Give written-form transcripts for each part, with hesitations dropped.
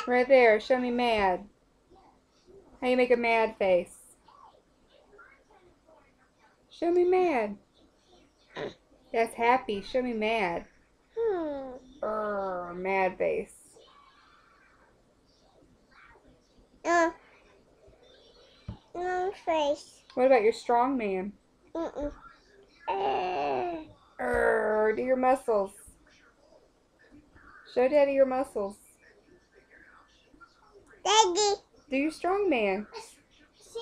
Right there. Show me mad. How you make a mad face? Show me mad. That's happy. Show me mad. Mad face. No face. What about your strong man? Do your muscles. Show Daddy your muscles. Daddy. Do your strong man. See?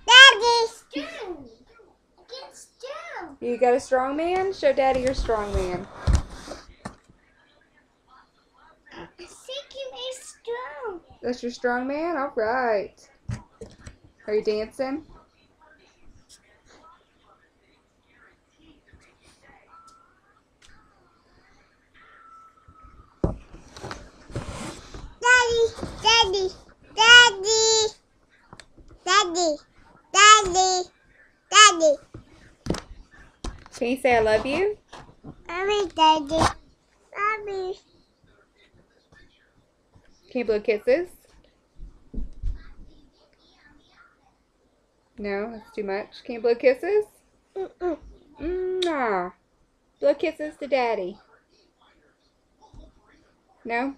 Daddy. Strong. I get strong. You got a strong man? Show Daddy your strong man. I think you made strong. That's your strong man? Alright. Are you dancing? Daddy. Daddy. Daddy. Daddy. Daddy. Can you say I love you? Mommy, Daddy. Mommy. Can you blow kisses? No, that's too much. Can you blow kisses? Mwah. Blow kisses to Daddy. No?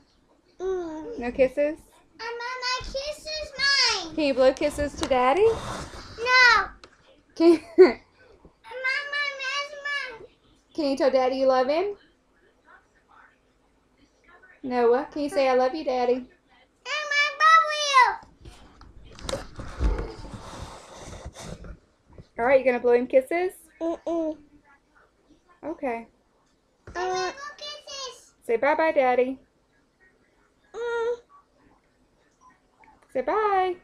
No kisses? My kiss is mine. Can you blow kisses to Daddy? No. Can Mama, Can you tell Daddy you love him? Noah, can you say I love you, Daddy? Alright, you gonna blow him kisses? Okay. Say bye-bye, Daddy. Say bye.